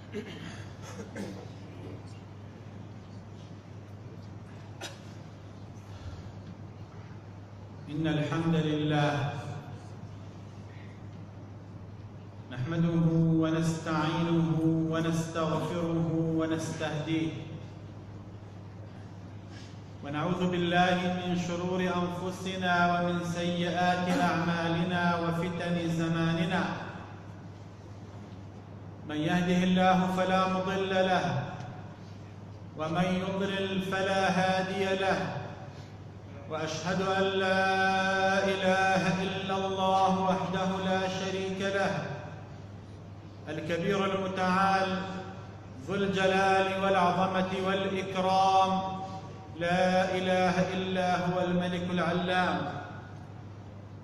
إن الحمد لله نحمده ونستعينه ونستغفره ونستهديه، ونعوذ بالله من شرور أنفسنا ومن سيئات أعمالنا وفتن زماننا. من يهده الله فلا مضل له، ومن يضلل فلا هادي له، وأشهد أن لا إله إلا الله وحده لا شريك له، الكبير المتعال ذو الجلال والعظمة والإكرام، لا إله إلا هو الملك العلام.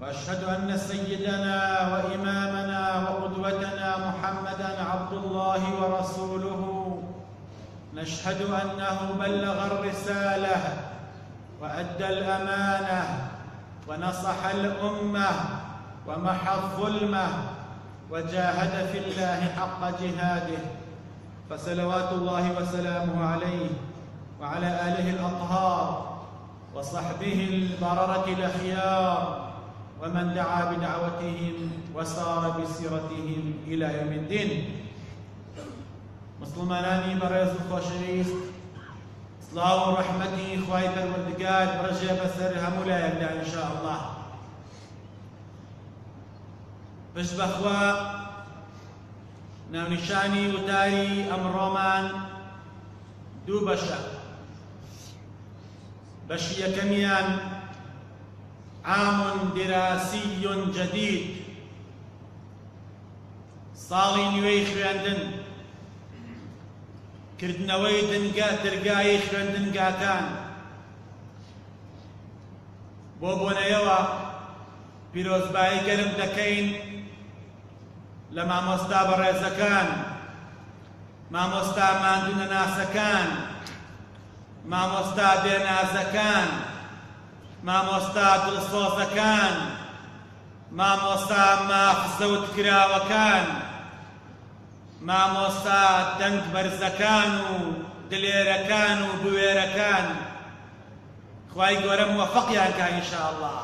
وأشهد أن سيدنا وإمامنا وقدوتنا محمدًا عبد الله ورسوله، نشهد أنه بلغ الرسالة وأدى الأمانة ونصح الأمة ومحى الظلمة وجاهد في الله حق جهاده، فصلوات الله وسلامه عليه وعلى آله الأطهار وصحبه البررة الأخيار ومن دعا بدعوتهم وسار بسيرتهم إلى يوم الدين. مسلمانانی بەڕێز و خۆشەویست، سڵاو و ڕەحمەتی خوای پەروەردگار بڕژێ بەسەر هەموو لایەکدا ئینشاء الله. پشت بەخوا ناونیشانی وتاری ئەمڕۆمان دوو بەشە. بەشی یەکەمیان عام دراسی جدید، ساڵی نوێی خوێندن، کردنەوەی دەرگای خوێندنگاکان. بۆ بۆنەیەوە پیرۆزبایی گەرم دەکەین لە مامۆستا بەڕێزەکان، مامۆستا ماندوونەناسەکان، مامۆستا بێنازەکان، مامۆستا دڵسۆزەکان، مامۆستا مافزەوتکراوەکان، مامۆستا دەنگ بەرزەکان و دلێرەکان و بوێرەکان. خوای گەورە موەفەقیان کە ئینشاء الله.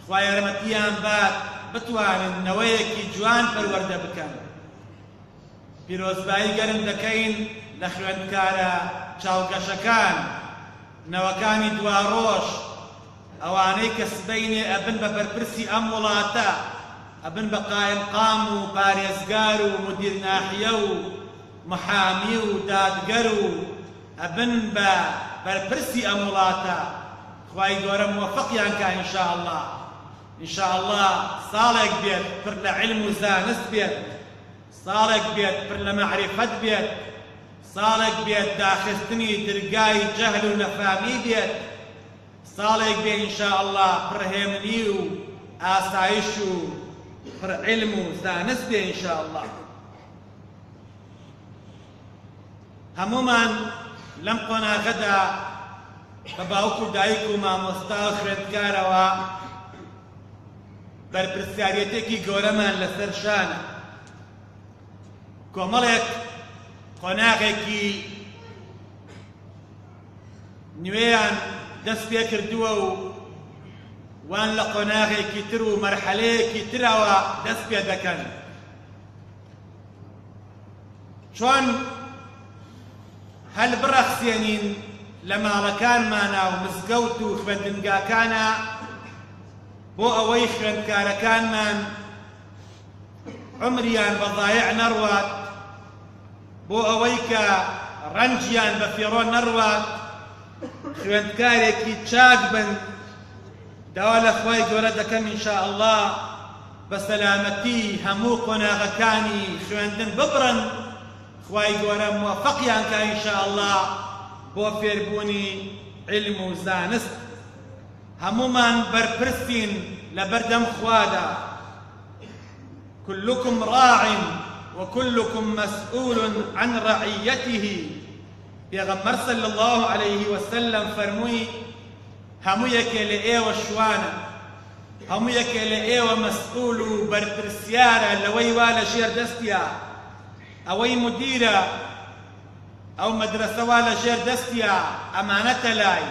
خوای یارمەتیان بات بتوانن نەوەیەکی جوان پەروەردە بکەن. پیرۆزبایی گەرم دەکەین لە خوێندکارە چاوگەشەکان، نەوەکانی دواڕۆژ، ئەوانەی کە سبەینێ ئەبن بە بەرپرسی ئەم وڵاتە، ئەبن بە قایمقام و پارێزگار و مدیر ناحیە و محامی و دادگەر و ئەبن بە بەرپرسی ئەم وڵاتە. خوای گەورە موەفەقیان کە ئینشاء الله. ئینشاء الله ساڵێک بێت پڕ لە علم و زانست بێت، ساڵێک بێت پڕ لە مەعریفەت بێت، ساڵێک بێت داخستنی دەرگای جەهل و نەفامی بێت، ساڵێک بێت ئینشاء الله پڕهێمنی و ئاسایش و پڕ علم و زانست بێت ئینشاء الله. هەموومان لەم قۆناغەدا بە باوک و دایک و مامۆستا و خوێندکارەوە بەرپرسیارەتێکی گەورەمان لەسەر شانە. کۆمەڵێک قۆناغێکی نوێیان دەست پێ کردووە و وان لە قۆناغێکی تر و مەرحەلەیەکی ترەوە دەست پێ دەکەن. چۆن هەل بڕەخسێنین لە ماڵەکانمانە و مزگەوت و خوێندنگاکانە بۆ ئەوەی خوێندکارەکانمان عمریان بەضایع نەڕوات، بۆ ئەوەی کە ڕەنجیان بە فێڕۆ نەڕوات، خوێندکارێکی چاک بن. داوا لە خوای گەورە دەکەم ئینشاء الله بە سەلامەتی هەموو قۆناغەکانی خوێندن ببڕن، خوای گەورە موەفەقیان کە ئینشاء الله بۆ فێربوونی علم و زانست. هەموومان بەرپرسین لە بەردەم خوادا. كلكم راع وكلكم مسؤول عن رعيته. پێغەمبەر صلی الله عليه وسلم فەرمووی هەموو یەکێ لە ئێوە شوانە، هەموو یەکێ لە ئێوە مەسئول و بەرپرسیارە لەوەی وا لە ژێر دەستیە. ئەوەی مدیرە ئەو مەدرسەوە لە ژێر دەستیە ئەمانەتە لای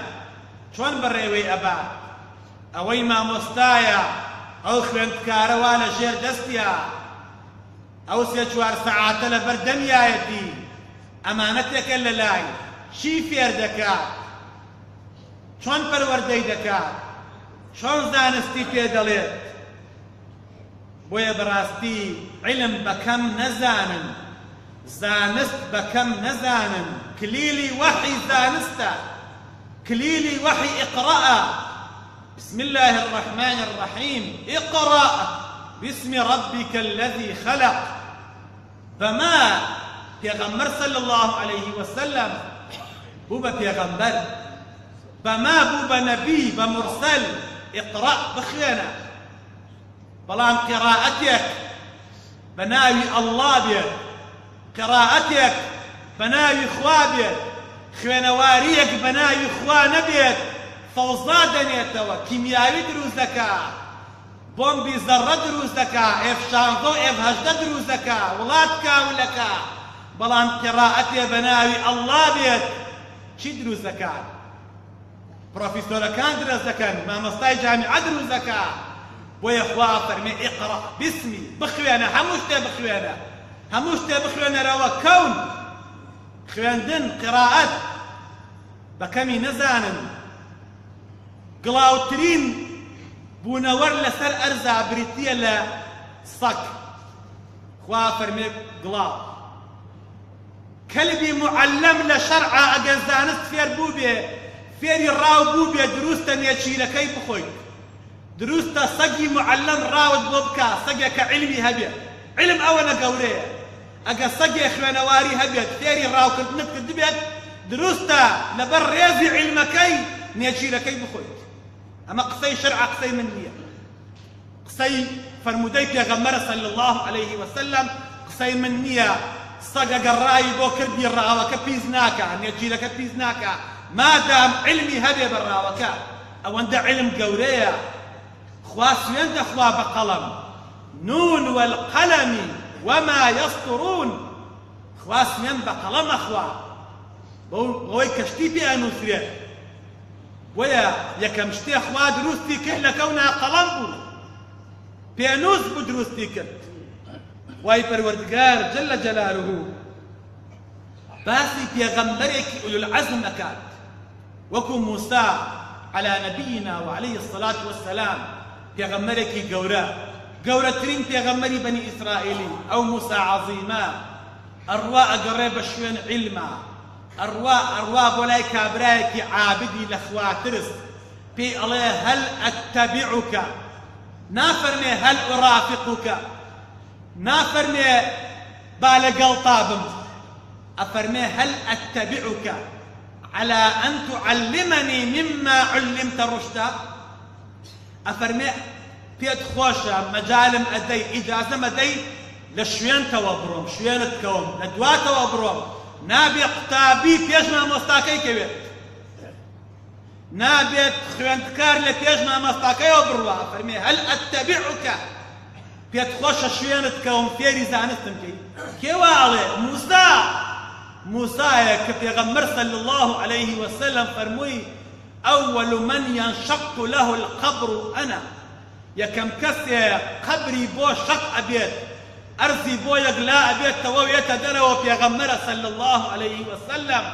چۆن بەڕێوەی ئەبات ئەوەی مامۆستایە ئەو خوێندکارەوە لە ژێر دەستیە ئەو سێ چوار سەعاتە لە بەردەمیایەتی ئەمانەتێکە لە لای چی فێر دەکات چۆن پەروەردەی دەکات چۆن زانستی پێ دەڵێت بۆیە بەڕاستی علم بەکەم نەزانن زانست بەکەم نەزانن کلیلی وحی زانستە كليلي وحي اقرأ بسم الله الرحمن الرحيم اقرأ باسم ربك الذي خلق فما پیغمبر صلى الله عليه وسلم بوبا پیغمبر فما بوبا نبي بمرسل اقرأ بخينا بلان قراءتك بناوي الله بيت قراءتك بناوي خوابيت خوێنەواریەک بەناوی خوا نەبێت فەوزا دەنێتەوە کیمیاوی دروست دەکا بۆمبی زەڕە دروست دەکا F-16 و F-18 دروست دەکا وڵات کاولەکە بەڵام قراءەتێ بەناوی ئەڵڵا بێت چی دروست دەکات پرۆفیسۆرەکان دروست دەکەن مامۆستای جامیعە دروست دەکا بۆیە خوا فەرمێ ئیقڕە بسمی بخوێنە هەموو شتێ بخوێنە هەموو شتێ بخوێنەرەوە کەون خوێندن قراءەت بەکەمی نەزانن گڵاوترین بوونەوەر لەسەر ئەرزا بریتیە لە سەگ خوا فەرمێ گڵاو کەلبی معەلەم لە شەرعا ئەگەر زانست فێر بوو بێ فێری ڕاو بوو بێ دروستە نێچیرەکەی بخۆیت دروستە سەگی معەلەم ڕاوت بۆ بکە سەگێکە علمی هەبێت علم ئەوەنە گەورەیە ئەگە سەگێ خوێنەواری هەبێت فێری ڕاوکردنت کردبێت دروستە لەبەر ڕێزی علمەکەی نێچیرەکەی بخۆیت ئەمە قسەی شەرعە قسەی من نییە قسەی فەرمودەی پێغەمبەرە صلی الله عليه وسلم قسەی من نییە سەگ ئەگەر ڕاوی بۆ کردی ڕاوەکە پیس ناکە نێچیرەکە پیس ناکە مادام علمی هەبێ بە ڕاوەکە ئەوەندە علم گەورەیە خوا سوێن دەخوا بە قەڵەم نون والقەلەم وما يسطرون خوا سوێن بە قەڵەم ئەخوا بەوەی کەشتی پێ ئەنووسرێت وەیە یەکەم شتێ خوا دروستی کرد لە کەونا قەڵەم بوو پێنووس بوو دروستی کرد وای پەروەردگار جل جلاله باسی پێغەمبەرێکی ئولوالعەزم ئەکات وەکو موسا على نبينا وعليه الصلاة والسلام پێغەمبەرێکی گەورە گەورەترین پێغەمبەری بەنی ئیسرائیلی ئەو موسا عەزیمە ئەڕوا ئەگەڕێ بە شوێن عیلمە ئەڕوا بۆ لای کابرایەکی عابدی لە خوا ترس پێی ئەڵێ هەل ئەتەبیعوکە نافەرمێ هەل ئورافقوکە نافەرمێ با لەگەڵتا بم ئەفەرمێ هەل ئەتەبیعوکە على أن تعلمني مما علمت رشدا ئەفەرمێ پێت خۆشە مەجالم ئەدەی ئیجازەم ئەدەی لە شوێنتەوە بڕۆم شوێنت کەوم لە دواتەوە بڕۆم نابێ قوتابی پێش مامۆستاکەی کەوێت نابێت خوێندکار لە پێش مامۆستاکەیەوە بڕوە فەرمێ هەل ئەتەبیعوکە پێت خۆشە شوێنت کەوم فێری زانستم کەی کێوا ئەڵێ موسایە کە پێغەمبەر صلی الله عليه وسلم فەرمووی ئەوەل من ينشق له القبر أنا یەکەم کەسێ قەبری بۆ شەق ئەبێت ئەرزی بۆ یەکلا ئەبێتەوە وێتە دەرەوە پێغەمبەرە صلی الله عليه وسلم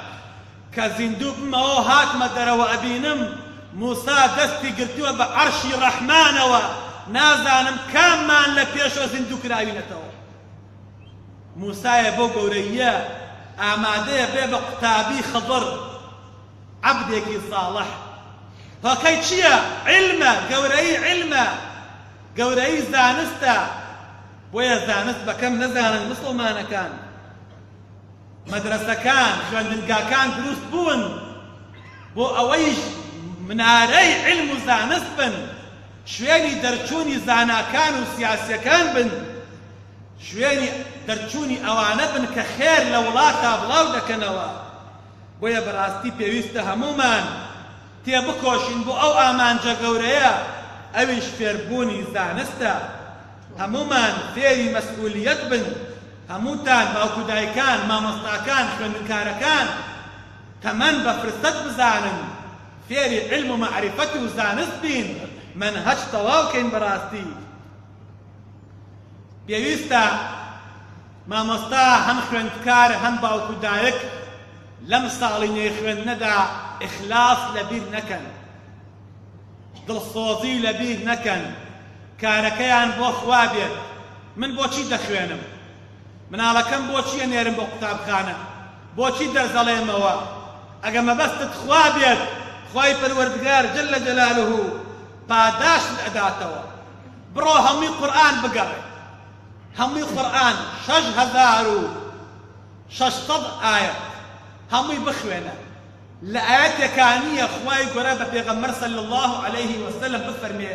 کە زیندوو بمەوە هاتمە دەرەوە ئەبینم موسا دەستی گرتووە بە عەرشی ڕەحمانەوە نازانم کاممان لە پێشەوە زیندوو کراوینەتەوە موسایە بۆ گەورەیە ئامادەیە بێ بە قوتابی خضر عەبدێکی ساڵح هۆکەی چییە؟ علمە گەورەی علمە گەورەی زانستە بۆیە زانست بەکەم نەزانن مسڵمانەکان مەدرسەکان خوێندنگاکان دروست بوون بۆ ئەوەیش منارەی علم و زانست بن شوێنی دەرچوونی زاناکان و سیاسیەکان بن شوێنی دەرچوونی ئەوانە بن کە خێر لە وڵاتە بڵاو دەکەنەوە بۆیە بەڕاستی پێویستە هەمومان تێبکۆشین بۆ ئەو ئامانجە گەورەیە ئەویش فێربوونی زانستە هەمومان فێری مەسئولیەت بن هەمووتان باوکو دایکان مامۆستاکان خوێندنکارەکان تەمەن بە فرسەت بزانن فێری علم و معرفەت و زانست بین منهەج تەواوکەین بەڕاستی پێویستە مامۆستا هەم خوێندکار هەم باوکو دایک لەم ساڵی نوێی خوێندنەدا ئیخلاس لەبیر نەکەن دڵسۆزی لەبیر نەکەن کارەکەیان بۆ خوا بێت من بۆچی دەخوێنم مناڵەکەم بۆچی ئەنێرم بۆ قوتابخانە بۆچی دەرزەڵێمەوە ئەگە مەبەستت خوا بێت خوای پەروەردگار جەلە جەلالوه پاداشت ئەداتەوە بڕۆ هەمووی قورئان بگەڕێ هەمووی قورئان 6600 ئاەت هەمووی بخوێنە لە ئاەتێکانیە خوای گەورە بە پێغەمبەر صلی الله عليه وسلم بفەرمێ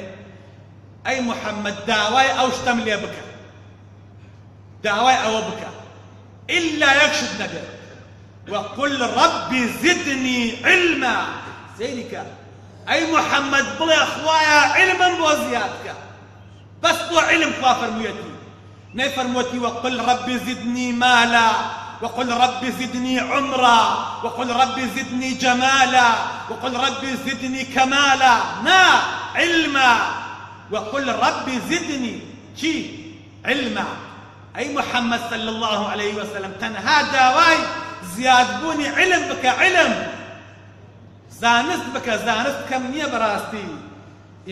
ئەی محەممەد داوای ئەو شتەم لێ بکە داوای ئەوە بکە ئیلا یەک شت نەبێت وقل ربي زدني علما سيرك أي محمد بلا خوايا علما بوزياتك بس بو علم خوا فرمويتي نفرموتي وقل ربي زدني مالا وقل ربي زدني عمرا وقل ربي زدني جمالا وقل ربي زدني كمالا نا علما وقل ربي زدني شي علما أي محمد صلى الله عليه وسلم تنها داواي زياد بوني علم بك علم زانست بك زانست كم نية براستي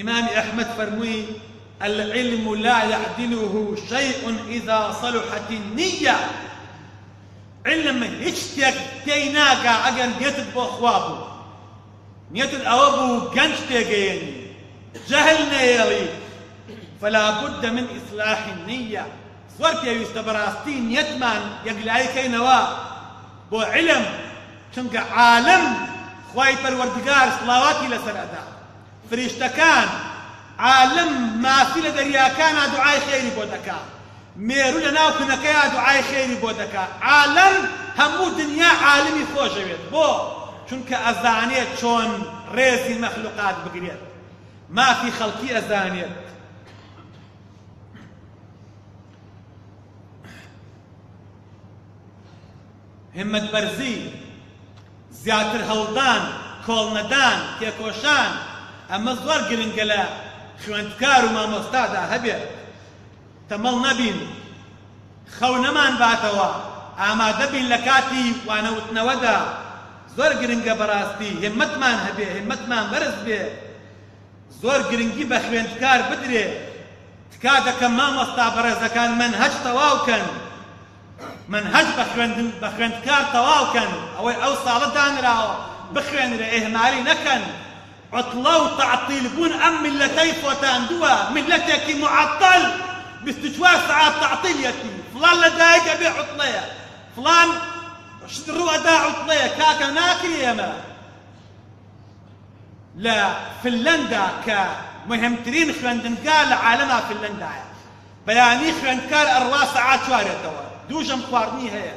إمام أحمد فرموي العلم لا يعدله شيء إذا صلحت النية علم هيشتك تيناكا أجل نيتد بو خوابو نيتد أوابو قنش تيجيني جهل نيلي فلا بد من إصلاح النية صورت يا يستبراستي نيتمان يقلعي كينوا بو علم چونکە عالم خوای پەروەردگار سڵاواتی لەسەر ئەدا فریشتەکان عالم مافی لە دەریاکانە دوعای خێری بۆ دەکا مێرو لە ناو کنەکەیە دوعای خێری بۆ دەکا عالم هەموو دنیا عالمی خۆشەوێت بۆ چونکە ئەزانێت چۆن ڕێزی مەخلوقات بگرێت مافی خەڵکی ئەزانێت همت بەرزی زیاتر هەڵدان کۆڵنەدان تێکۆشان ئەمە زۆر گرنگە لە خوێندکار و مامۆستادا هەبێت تەمەڵ نەبین خەو نەمان باتەوە ئامادە بین لە کاتی وانەوتنەوەدا زۆر گرنگە بەڕاستی همەتمان هەبێ همەتمان بەرز بێ زۆر گرنگی بە خوێندکار بدرێ تکا دەکەم مامۆستا بەڕێزەکان منهەج تەواوکەن منهج بخوێندکار تەواوکەن ئەوەی ئەو ساڵە دانراوە بخوێنرە ئێهمالی نەکەن عوتڵە و تەعتیل بوون ئەم میلەتەی خۆتاندووە میلەتێکی معەتەڵ 24 ساعات تەعتیلەتی فڵان لەدایک ئەبێ عوتڵەیە فڵان ڕوو ئەدا عوتڵەیە کاکە ناکری ئێمە لە فنلەندا کە مهمترین خوێندنگار لە عالەما فنلەندایە بەیانی خوێندکار ئەڕوا سەعات چوارێتەوە دووژەم خواردنی هەیە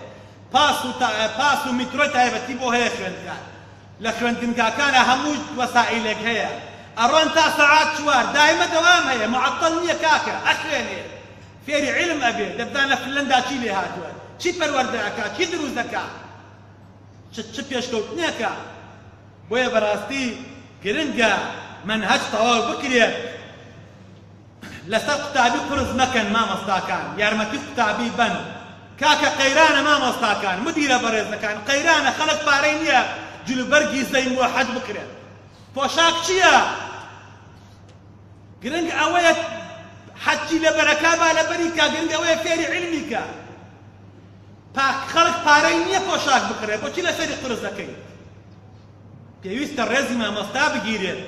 پاس و میترۆی تایبەتی بۆ هەیە خوێندکار لە خوێندنگاکانە هەموو وەسائلێک هەیە ئەڕۆن تا سەعات چوار دایمە دەوام هەیە معەتەڵ نییە کاکە ئەخوێنێ فێری علم ئەبێ دەبدان لە فنلەندا چی لێ هاتووە چی پەروەردە ئەکات چی دروست دەکات چ پێشکەوتنێکە بۆیە بەڕاستی گرنگە منهەج تەواو بکرێت لەسەر قوتابی قرس مەکەن مامۆستاکان یارمەتی قوتابی بن کاکە قەیرانە مامۆستاکان مدیرە بەڕێزەکان قەیرانە خەڵک پارەی نییە جلوبەرگی زەیم بۆ حەج بکرێت پۆشاک چییە گرنگ ئەوەیە حەجی لە بەرەکا با لە بەریکا گرنگ ئەوەیە فێری علمیکە خەڵک پارەی نییە پۆشاک بکرێت بۆچی لەسەری قرس دەکەیت پێویستە ڕێزی مامۆستا بگیرێت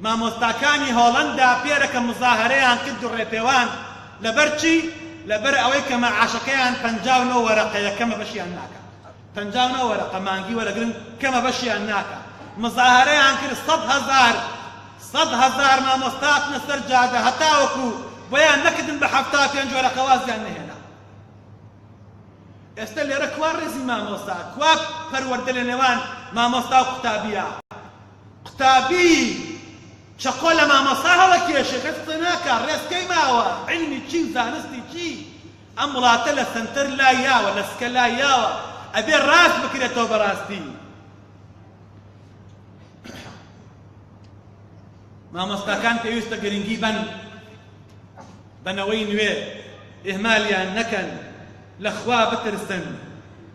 مامۆستاکانی هۆڵەندا پێرەکە مزاهرەیان کرد و ڕێپێوان لەبەر چی لەبەر ئەوەی کە مەعاشەکەیان 59 وەرەقەیە کەمە بەشیان ناکە 59 وەرەقە مانگی وەرەگرن کەمە بەشیان ناکە مزاهرەیان کرد 100,000 مامۆستاتنە سەر جادە هەتاوەکو بۆیان نەکردن بە 75 وەرەقە وازیان نەهێنا ئێستا لێرە کوا ڕێزی مامۆستا کوا پەروەردە لە نێوان مامۆستا و قوتابیە قوتابی چەقۆ لە مامۆستا هەڵە کێشێ قسە ناکە ڕێزکەی ماوە علمی چی زانستی چی ئەم وڵاتە لە سنتەر لای یاوە لە سکە لای یاوە ئەبێ ڕاست بکرێتەوە بەڕاستی. مامۆستاکان پێویستە گرنگی بن بنەوەی نوێ، ئێهمالیان نەکەن، لەخوا بترسن،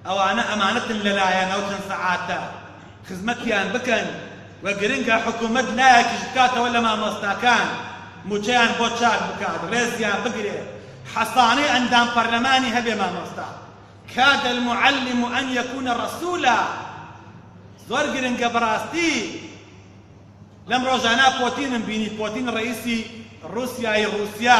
ئەوانە ئەمانەتن لەلایەن ئەو چەند سەعاتە خزمەتیان بکەن و گرنگە حکوومەت لایەکیش بکاتەوە لە مامۆستاکان، موچەیان بۆ چاک بکات، ڕێزیان بگرێ، حەسانەی ئەندام پەرلەمانی هەبێ مامۆستا. کاد المعلم ئەن یەکونە ڕەسوولا. زۆر گرنگە بەڕاستی. لەم ڕۆژانە پۆتینم بینی، پۆتین ڕئیسی رووسیا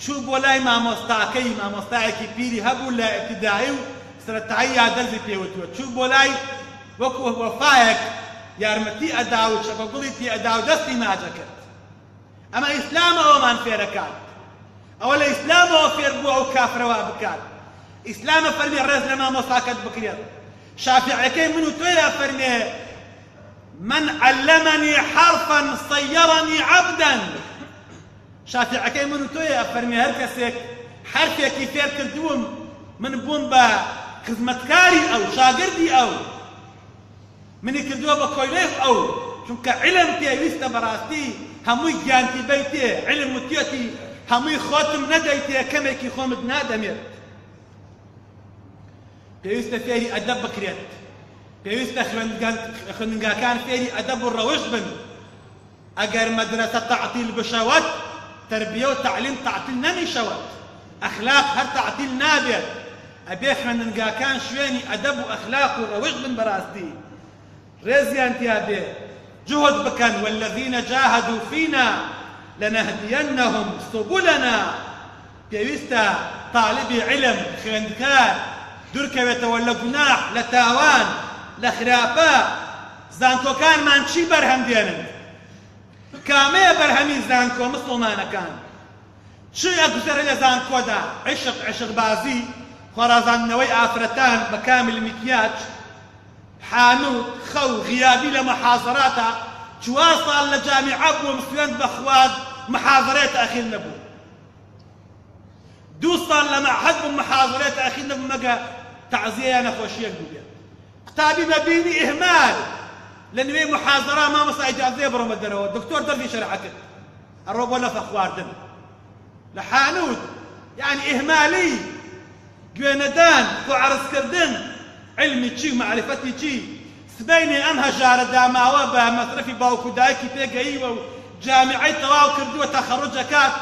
چوو بۆ لای مامۆستاکەی، مامۆستایەکی پیری هەبوو لە ئێبتیدایی و سەرەتایی یادەرزی پێوتووە، چوو بۆ لای وەکو وەفایەک یارمەتی ئەدا و چەپەگوڵی پێ ئەدا و دەستی ماجە کرد. ئەمە ئیسلام ئەوەمان فێرەکات، ئەوە لە ئیسلامەوە فێر بووە ئەو کافرەوە بکات. ئیسلامە فەرمێ ڕێز لە مامۆستاکەت بکرێت. شافعیەکەی من و تۆیە فەرمێ من علمني حرفا صيرني عبدا. شافعەکەی من و تۆیە فەرمێ هەر کەسێک حرفێکی فێر کردووم من بووم بە خزمەتکاری ئەو، شاگردی ئەو، منی کردووە بە کۆیلەی ئەو، چونکە علم پێویستە بەڕاستی هەمووی گیانتیبەی تێ، علم وتێتی هەمووی خۆتم نەدەی تێ، کەمێکی خۆمت نادەمێت. پێویستە فێری ئەدەب بکرێت، پێویستە خوێندنگاکان فێری ئەدەب و ڕەوش بن. ئەگەر مەدرسە تەعتیل بشەوەت، تربیە و تعلیم تەعتیل نەمیشەوەت، ئەخلاق هەر تەعتیل نابێت. ئەبێ خوێندنگاکان شوێنی ئەدەب و ئەخلاق و ڕەوش بن بەڕاستی، ڕێزیان تیا بێ، جهد بکەن. والذین جاهدوا فینا لنهدینهم سبلنا. پێویستە طالبی علم خوێندکار دوورکەوێتەوە لە گوناح، لە تاوان، لە خراپە. زانکۆکانمان چی بەرهەم دێنن؟ کامەیە بەرهەمی زانکۆ مسڵمانەکان؟ چی ئەگوزەرە لە زانکۆدا؟ عشق بازی، خۆرازاندنەوەی ئافرەتان بە کامل میکیاج، حانوت، خەو، غیابی لە مەحاضەراتە. 4 ساڵ لە جامیعە بووم سوێند بە خواد محاضەرێت ئەخیر نەبوو. 2 ساڵ لە مەعهەد بووم محاضەرێت ئەخیر نەبوو مەگە تەعزیە نەخۆشیەک بوو بێت. قوتابی بەبینی ئیهمال لە نوێی محاضەرە مامۆستا ئیجازەیە بڕۆمە دەرەوە، دکتۆر دەردی شەرعە کرد، ئەڕۆ بۆ لەفە خواردن لە حانوت. یعنی ئیهمالی، گوێنەدان، خۆ عەرزکردن، علمی چی و معرفەتی چی؟ سبەینێ ئەم هەژارە داماوە بە مەصرفی باوکو دایکی پێگەیوە و جامیعەی تەواو کردووە تەخەڕوج ئەکات،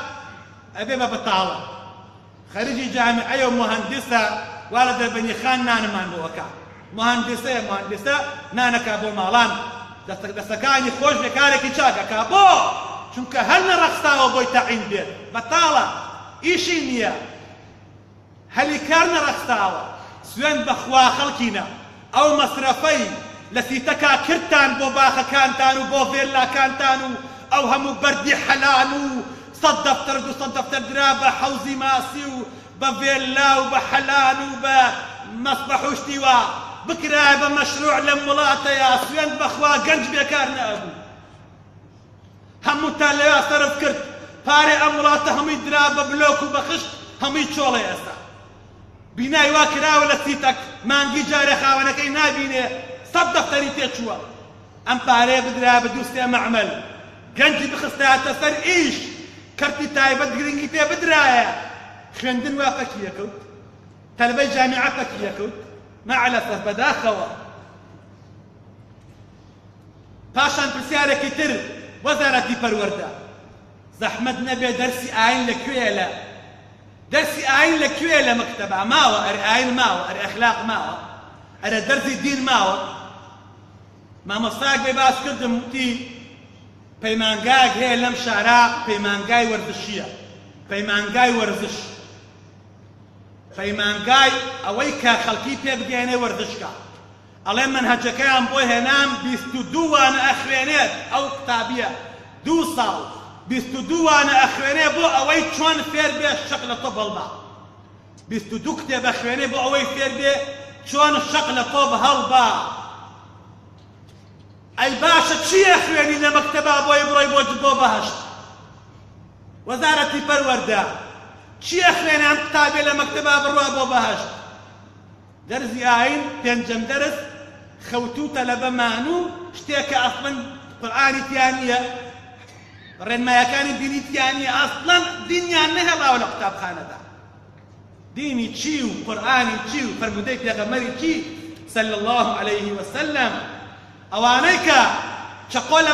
ئەبێ بە بەتاڵە خەریجی جامیعەیە و مهەندسە، وا لە دەربەنیخان نانمان بۆەکە، مهەندسە نانەکا بۆ ماڵان، دەستەکانی خۆش بێ کارێکی چاکەکا. بۆ؟ چونکە هەر نەڕەخستاوە بۆی تەعین بێت، بەتاڵە، ئیشی نییە، هەلی کار نەڕەخستاوە. سوێن بەخوا خەڵکینە، ئەو مەسرەفەی لە سیتەکا کردتان بۆ باخەکانتان و بۆ ڤێلاکانتان و ئەو هەموو بەردی حەلال و 100 دەفتەر 200 دەفتەر درا بە حەوزی ماسی و بە ڤێلا و بە حەلال و بە مەسبەح و شتیوە بکرایە بە مەشروع لەم وڵاتەیە. سوێن بەخوا گەنج بێکار نەبوو، هەمووتان لەوێ سەرف کرد، پارێ ئەم وڵاتە هەمووی درا بە بلۆک و بە خشت، هەمووی چۆڵی ئێستا. بینای وا کراوە لە سیتەک، مانگی جارێ خاوەنەکەی نابینێ، 100 دەفتەری تێچووە. ئەم پارەیە بدرا بە 2 مەعمەل، گەنجی بخستایەتە سەر ئیش، کەرتی تایبەت گرنگی پێ بدرایە. خوێندن وا پەکی یەکەوت، تەلبەی جامیعە پەکی یەکەوت، مەعلەفە بەداخەوە. پاشان پرسیارێکی تر، وەزارەتی پەروەردە، زەحمەت نەبێ دەرسی ئاین لەکوێیە؟ لە دەرسی ئاین لەکوێیە؟ لە مەکتەبە ماوە، ئەرێ ئاین ماوە، ئەرێ ئەخلاق ماوە، ئەرێ دەرسی دین ماوە. مامۆستاک بێ باس کردم وتی پەیمانگایەک هەیە لەم شارە، پەیمانگای وەرزشیە، پەیمانگای وەرزش، پەیمانگای ئەوەی کە خەڵکی پێ بگەێنێ وەرزشکە. ئەڵێ منهەجەکەیان بۆ هێنام 22 وانە ئەخوێنێت، ئەو کتابیە 2 ساڵ 22 وانە ئەخوێنێ بۆ ئەوەی چۆن فێر بێ شەق لە تۆ بەڵبا. 22 کتێب ئەخوێنێ بۆ ئەوەی فێر بێ چۆن شەق لە تۆ بهەڵبا. ئەی باشە چیە خوێنی لە مەکتەبا بۆی بڕۆی بۆ بەهەشت؟ وەزارەتی پەروەردە چی ئەخوێنێ ئەم قوتابێ لە مەکتەبا بڕوا بۆ بەهەشت دەرزی ئاین پێنجەم دەرس خەوتوتە لە بەمانوو شتێکە ئەسڵەن قورئانی تیان نییە ڕێنمایەکانی دینی تیان نییە ئەسڵەن دینیان نەهێڵاوە لە قوتابخانەدا دینی چی و قورئانی چی و فەرمودەی پێغەمبەری چی صلی الله عليه وسلم ئەوانەی کە چەقۆ لە